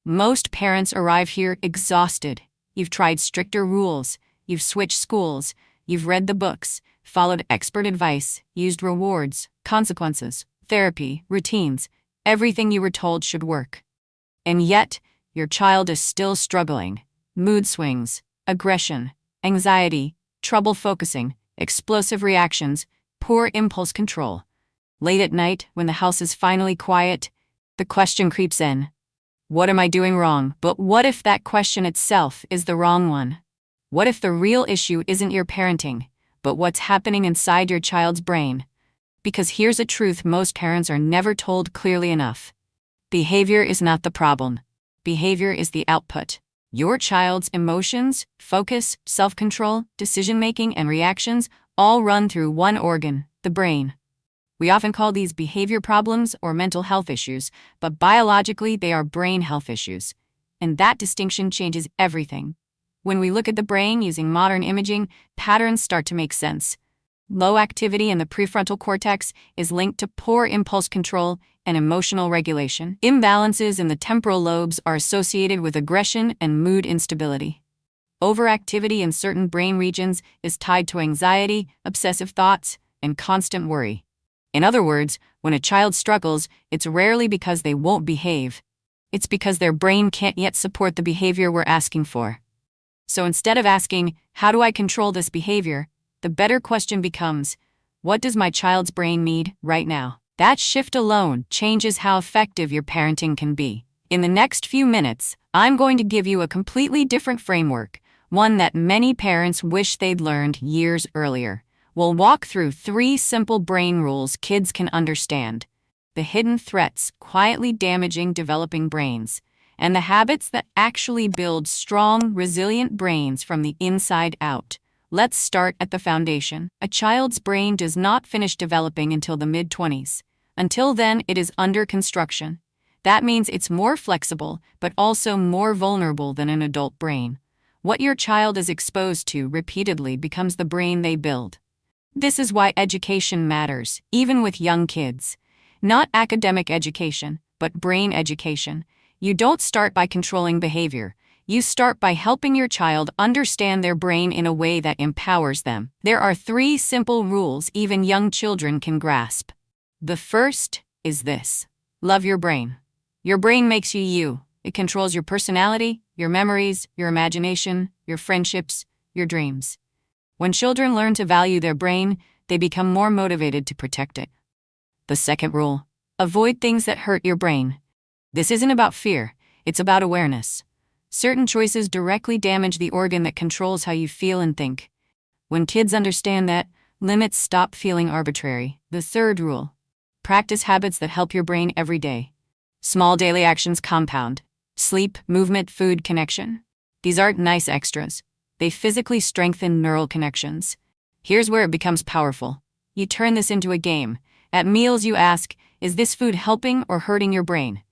Most parents arrive here exhausted. You've tried stricter rules, you've switched schools, you've read the books, followed expert advice, used rewards, consequences, therapy, routines, everything you were told should work. And yet, your child is still struggling. Mood swings, aggression, anxiety, trouble focusing, explosive reactions, poor impulse control. Late at night, when the house is finally quiet, the question creeps in. What am I doing wrong? But what if that question itself is the wrong one? What if the real issue isn't your parenting, but what's happening inside your child's brain? Because here's a truth most parents are never told clearly enough. Behavior is not the problem. Behavior is the output. Your child's emotions, focus, self-control, decision-making, and reactions all run through one organ, the brain. We often call these behavior problems or mental health issues, but biologically they are brain health issues. And that distinction changes everything. When we look at the brain using modern imaging, patterns start to make sense. Low activity in the prefrontal cortex is linked to poor impulse control and emotional regulation. Imbalances in the temporal lobes are associated with aggression and mood instability. Overactivity in certain brain regions is tied to anxiety, obsessive thoughts, and constant worry. In other words, when a child struggles, it's rarely because they won't behave. It's because their brain can't yet support the behavior we're asking for. So instead of asking, how do I control this behavior? The better question becomes, what does my child's brain need right now? That shift alone changes how effective your parenting can be. In the next few minutes, I'm going to give you a completely different framework, one that many parents wish they'd learned years earlier. We'll walk through 3 simple brain rules kids can understand, the hidden threats quietly damaging developing brains, and the habits that actually build strong, resilient brains from the inside out. Let's start at the foundation. A child's brain does not finish developing until the mid-20s. Until then, it is under construction. That means it's more flexible, but also more vulnerable than an adult brain. What your child is exposed to repeatedly becomes the brain they build. This is why education matters, even with young kids. Not academic education, but brain education. You don't start by controlling behavior. You start by helping your child understand their brain in a way that empowers them. There are 3 simple rules even young children can grasp. The first is this: love your brain. Your brain makes you you. It controls your personality, your memories, your imagination, your friendships, your dreams. When children learn to value their brain, they become more motivated to protect it. The second rule: avoid things that hurt your brain. This isn't about fear, it's about awareness. Certain choices directly damage the organ that controls how you feel and think. When kids understand that, limits stop feeling arbitrary. The third rule: practice habits that help your brain every day. Small daily actions compound. Sleep, movement, food, connection. These aren't nice extras. They physically strengthen neural connections. Here's where it becomes powerful. You turn this into a game. At meals you ask, is this food helping or hurting your brain?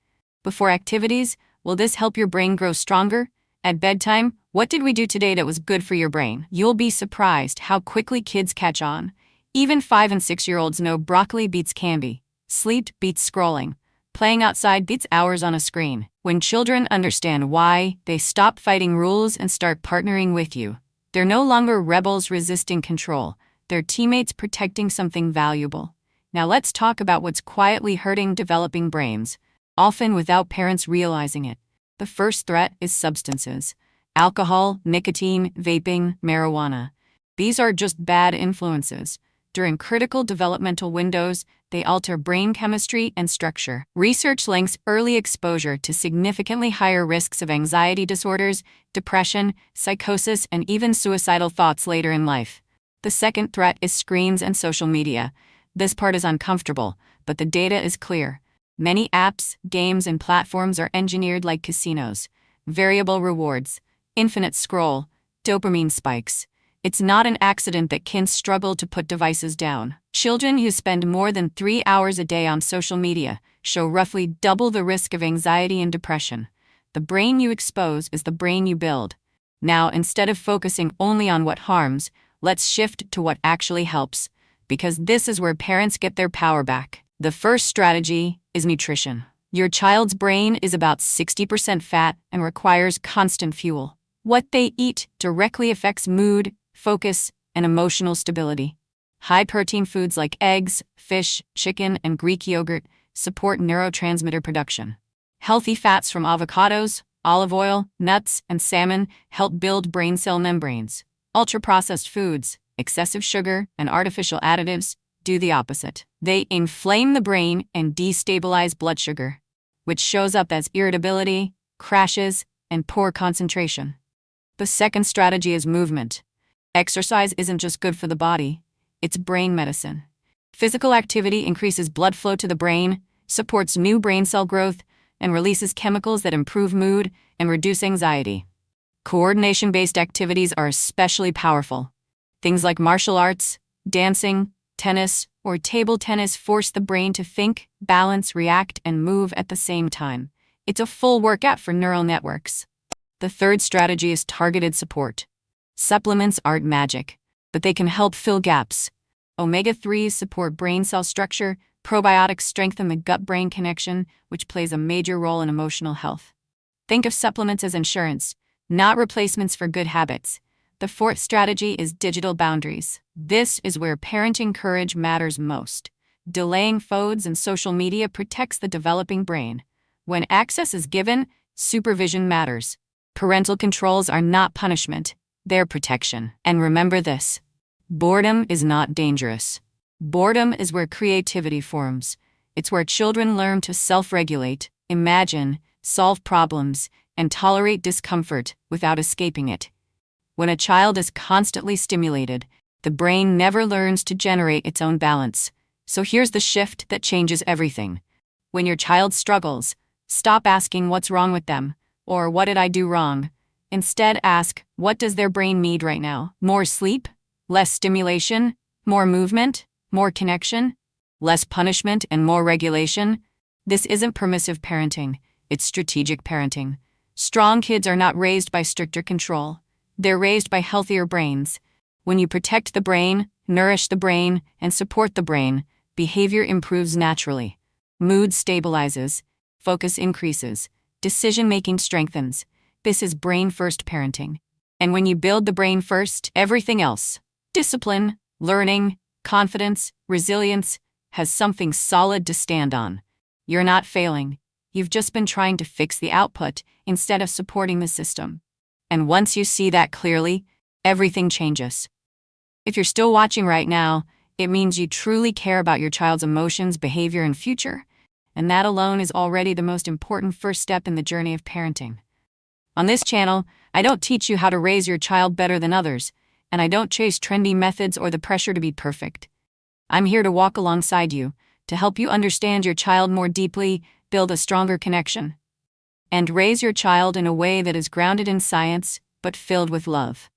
Before activities, will this help your brain grow stronger? At bedtime, what did we do today that was good for your brain? You'll be surprised how quickly kids catch on. Even 5- and 6-year-olds know broccoli beats candy. Sleep beats scrolling. Playing outside beats hours on a screen. When children understand why, they stop fighting rules and start partnering with you. They're no longer rebels resisting control. They're teammates protecting something valuable. Now let's talk about what's quietly hurting developing brains, often without parents realizing it. The first threat is substances. Alcohol, nicotine, vaping, marijuana. These are just bad influences. During critical developmental windows, they alter brain chemistry and structure. Research links early exposure to significantly higher risks of anxiety disorders, depression, psychosis, and even suicidal thoughts later in life. The second threat is screens and social media. This part is uncomfortable, but the data is clear. Many apps, games, and platforms are engineered like casinos. Variable rewards, infinite scroll, dopamine spikes. It's not an accident that kids struggle to put devices down. Children who spend more than 3 hours a day on social media show roughly double the risk of anxiety and depression. The brain you expose is the brain you build. Now, instead of focusing only on what harms, let's shift to what actually helps, because this is where parents get their power back. The first strategy is nutrition. Your child's brain is about 60% fat and requires constant fuel. What they eat directly affects mood, focus, and emotional stability. High-protein foods like eggs, fish, chicken, and Greek yogurt support neurotransmitter production. Healthy fats from avocados, olive oil, nuts, and salmon help build brain cell membranes. Ultra-processed foods, excessive sugar, and artificial additives do the opposite. They inflame the brain and destabilize blood sugar, which shows up as irritability, crashes, and poor concentration. The second strategy is movement. Exercise isn't just good for the body, it's brain medicine. Physical activity increases blood flow to the brain, supports new brain cell growth, and releases chemicals that improve mood and reduce anxiety. Coordination-based activities are especially powerful. Things like martial arts, dancing, tennis, or table tennis force the brain to think, balance, react, and move at the same time. It's a full workout for neural networks. The third strategy is targeted support. Supplements aren't magic, but they can help fill gaps. Omega-3s support brain cell structure, probiotics strengthen the gut-brain connection, which plays a major role in emotional health. Think of supplements as insurance, not replacements for good habits. The fourth strategy is digital boundaries. This is where parenting courage matters most. Delaying phones and social media protects the developing brain. When access is given, supervision matters. Parental controls are not punishment, they're protection. And remember this: boredom is not dangerous. Boredom is where creativity forms. It's where children learn to self-regulate, imagine, solve problems, and tolerate discomfort without escaping it. When a child is constantly stimulated, the brain never learns to generate its own balance. So here's the shift that changes everything. When your child struggles, stop asking what's wrong with them, or what did I do wrong? Instead ask, what does their brain need right now? More sleep? Less stimulation? More movement? More connection? Less punishment and more regulation? This isn't permissive parenting, it's strategic parenting. Strong kids are not raised by stricter control. They're raised by healthier brains. When you protect the brain, nourish the brain, and support the brain, behavior improves naturally. Mood stabilizes, focus increases, decision-making strengthens. This is brain-first parenting. And when you build the brain first, everything else, discipline, learning, confidence, resilience, has something solid to stand on. You're not failing. You've just been trying to fix the output instead of supporting the system. And once you see that clearly, everything changes. If you're still watching right now, it means you truly care about your child's emotions, behavior, and future. And that alone is already the most important first step in the journey of parenting. On this channel, I don't teach you how to raise your child better than others, and I don't chase trendy methods or the pressure to be perfect. I'm here to walk alongside you, to help you understand your child more deeply, build a stronger connection, and raise your child in a way that is grounded in science, but filled with love.